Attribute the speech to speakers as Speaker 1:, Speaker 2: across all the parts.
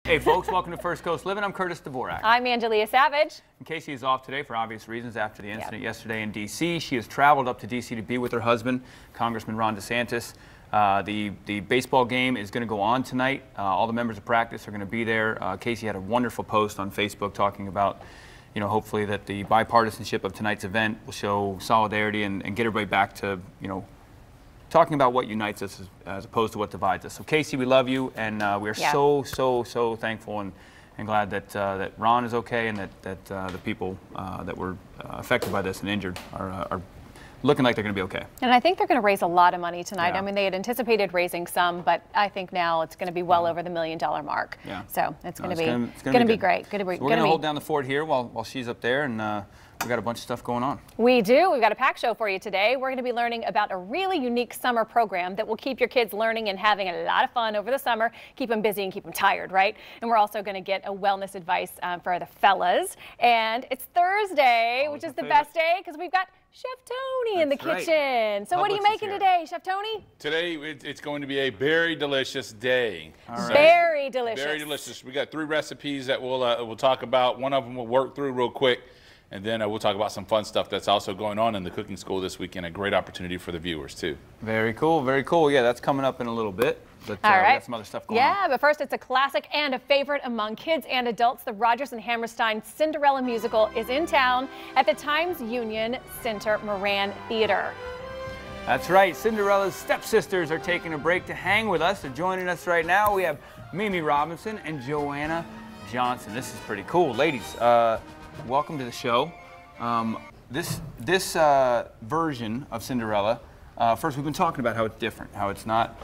Speaker 1: Hey folks, welcome to First Coast Living. I'm Curtis Dvorak.
Speaker 2: I'm Angelia Savage.
Speaker 1: And Casey is off today for obvious reasons after the incident yesterday in D.C. She has traveled up to D.C. to be with her husband, Congressman Ron DeSantis. The baseball game is going to go on tonight. All the members of practice are going to be there. Casey had a wonderful post on Facebook talking about, you know, hopefully that the bipartisanship of tonight's event will show solidarity and get everybody back to, you know, talking about what unites us as opposed to what divides us. So Casey, we love you, and we are so thankful and glad that that Ron is okay, and that the people that were affected by this and injured are looking like they're going to be okay.
Speaker 2: And I think they're going to raise a lot of money tonight.
Speaker 1: Yeah.
Speaker 2: I mean, they had anticipated raising some, but I think now it's going to be well over the $1 million mark.
Speaker 1: Yeah.
Speaker 2: So it's going to be great.
Speaker 1: So we're going to hold down the fort here while she's up there, and we got a bunch of stuff going on.
Speaker 2: We do. We've got a packed show for you today. We're going to be learning about a really unique summer program that will keep your kids learning and having a lot of fun over the summer, keep them busy and keep them tired, right? And we're also going to get a wellness advice for the fellas. And it's Thursday, which is the best day because we've got Chef Tony in the kitchen. So what are you making today, Chef Tony?
Speaker 3: Today, it's going to be a very delicious day.
Speaker 2: Very delicious.
Speaker 3: Very delicious. We got 3 recipes that we'll talk about. One of them we'll work through real quick. And then we'll talk about some fun stuff that's also going on in the cooking school this weekend. A great opportunity for the viewers, too.
Speaker 1: Very cool, very cool. Yeah, that's coming up in a little bit. But we got some other stuff going on.
Speaker 2: Yeah, but first, it's a classic and a favorite among kids and adults. The Rodgers and Hammerstein Cinderella musical is in town at the Times Union Center Moran Theater.
Speaker 1: That's right. Cinderella's stepsisters are taking a break to hang with us. They're joining us right now. We have Mimi Robinson and Joanna Johnson. This is pretty cool. Ladies, welcome to the show. This version of Cinderella, first we've been talking about how it's different, how it's not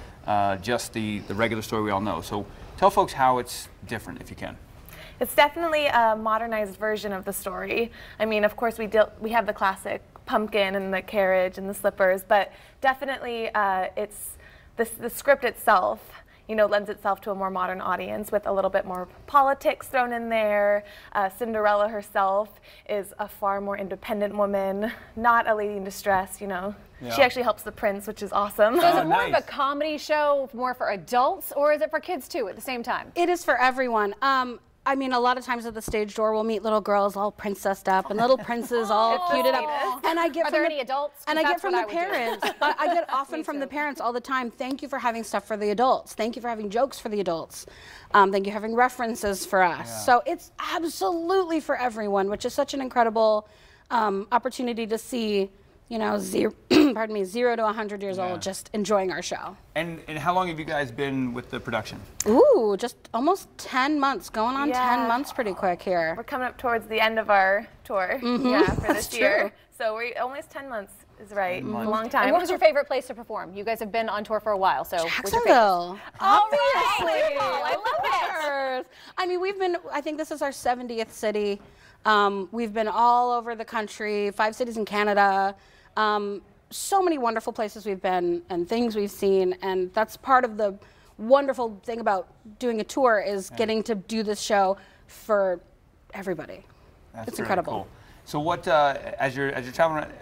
Speaker 1: just the regular story we all know. So tell folks how it's different, if you can.
Speaker 4: It's definitely a modernized version of the story. I mean, of course, we have the classic pumpkin and the carriage and the slippers, but definitely it's the script itself, you know, lends itself to a more modern audience with a little bit more politics thrown in there. Cinderella herself is a far more independent woman, not a lady in distress, you know. Yeah. She actually helps the prince, which is awesome.
Speaker 2: So is it more of a comedy show, more for adults, or is it for kids too at the same time?
Speaker 5: It is for everyone. I mean, a lot of times at the stage door, we'll meet little girls all princessed up and little princes all cuted up. And I get
Speaker 2: Are there any adults?
Speaker 5: And I get from the parents. I get often from the parents all the time. Thank you for having stuff for the adults. Thank you for having jokes for the adults. Thank you for having references for us. Yeah. So it's absolutely for everyone, which is such an incredible opportunity to see. You know, 0 to 100 years old, just enjoying our show.
Speaker 1: And how long have you guys been with the production?
Speaker 5: Ooh, just almost 10 months, going on 10 months pretty quick here.
Speaker 4: We're coming up towards the end of our tour for this year. So we're almost 10 months is right. A long time.
Speaker 2: And what was your favorite place to perform? You guys have been on tour for a while, so
Speaker 5: Jacksonville.
Speaker 2: Obviously. I love it.
Speaker 5: I mean, I think this is our 70th city. We've been all over the country, 5 cities in Canada. So many wonderful places we've been and things we've seen, and that's part of the wonderful thing about doing a tour is getting to do this show for everybody. It's incredible.
Speaker 1: Cool. So what, as you're traveling around,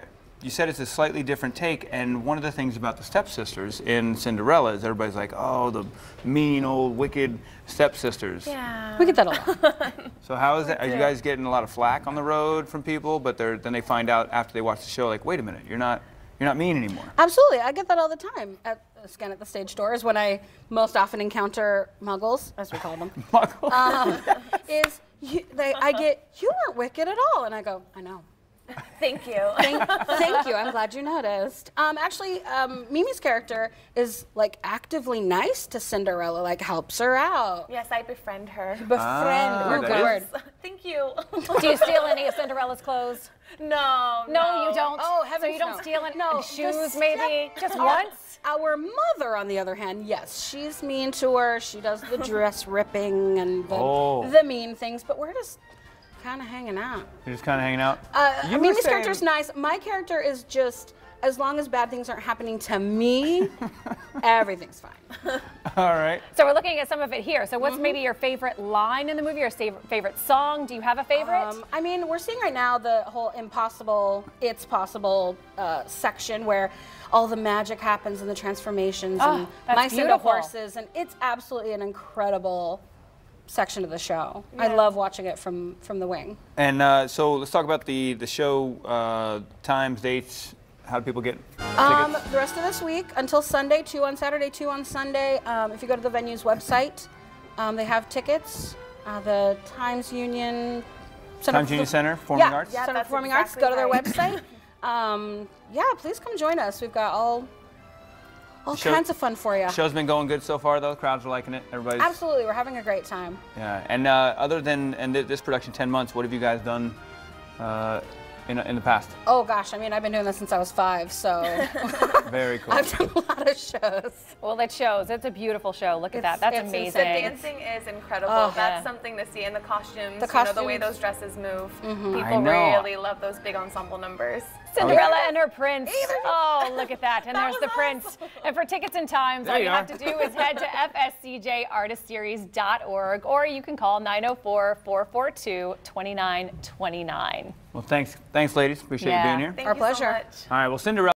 Speaker 1: you said it's a slightly different take, and one of the things about the stepsisters in Cinderella is everybody's like, oh, the mean old wicked stepsisters.
Speaker 4: Yeah.
Speaker 5: We get that a lot.
Speaker 1: So how is that? Are you guys getting a lot of flack on the road from people, but then they find out after they watch the show, like, wait a minute, you're not mean anymore?
Speaker 5: Absolutely, I get that all the time. Again, at the stage doors, when I most often encounter muggles, as we call them.
Speaker 1: Muggles.
Speaker 5: I get, you weren't wicked at all, and I go, I know.
Speaker 4: Thank you.
Speaker 5: Thank you. I'm glad you noticed. Actually, Mimi's character is like actively nice to Cinderella, like helps her out.
Speaker 4: Yes, I befriend her.
Speaker 5: Ooh, good word.
Speaker 4: Thank you.
Speaker 2: Do you steal any of Cinderella's clothes?
Speaker 4: No,
Speaker 2: no, you don't.
Speaker 5: Oh, heavens,
Speaker 2: so you don't steal any shoes,
Speaker 5: maybe
Speaker 2: maybe just once.
Speaker 5: Our mother, on the other hand, yes, she's mean to her. She does the dress ripping and the mean things, but we're just kind of hanging out.
Speaker 1: You're just kind of hanging out?
Speaker 5: Mimi's character's nice. My character is just, as long as bad things aren't happening to me, everything's fine.
Speaker 1: All right.
Speaker 2: So we're looking at some of it here. So what's maybe your favorite line in the movie or favorite song? Do you have a favorite?
Speaker 5: I mean, we're seeing right now the whole impossible, it's possible section where all the magic happens and the transformations and mice into horses. And it's absolutely an incredible section of the show.
Speaker 4: Yeah.
Speaker 5: I love watching it from the wing.
Speaker 1: And so let's talk about the show times, dates. How do people get tickets?
Speaker 5: The rest of this week until Sunday, 2 on Saturday, 2 on Sunday. If you go to the venue's website, they have tickets. The Times Union
Speaker 1: Center, Performing Arts?
Speaker 5: Center
Speaker 4: that's
Speaker 5: Performing
Speaker 4: exactly
Speaker 5: Arts. Go to their
Speaker 4: right.
Speaker 5: website. Yeah, please come join us. We've got all kinds of fun for you.
Speaker 1: Show's been going good so far, though. Crowds are liking it. Everybody's
Speaker 5: Absolutely, we're having a great time.
Speaker 1: Yeah, and other than this production, 10 months, what have you guys done in the past?
Speaker 5: Oh gosh, I mean, I've been doing this since I was 5, so
Speaker 1: Very cool.
Speaker 5: I've done a lot of shows.
Speaker 2: Well, it shows. It's a beautiful show. Look at that. That's
Speaker 5: it's
Speaker 2: amazing.
Speaker 4: The dancing is incredible.
Speaker 5: Oh,
Speaker 4: That's
Speaker 2: yeah.
Speaker 4: something to see. And the costumes, the way
Speaker 5: costumes.
Speaker 4: those dresses move.
Speaker 1: I
Speaker 4: People
Speaker 1: know.
Speaker 4: really love those big ensemble numbers.
Speaker 2: Cinderella and her prince. Oh, look at that. And there's the prince. And for tickets and times, all you have to do is head to fscjartistseries.org, or you can call 904-442-2929.
Speaker 1: Well, thanks, ladies. Appreciate you being here.
Speaker 4: Thank
Speaker 5: Our
Speaker 4: you
Speaker 5: pleasure.
Speaker 4: so much.
Speaker 1: All right, well, Cinderella.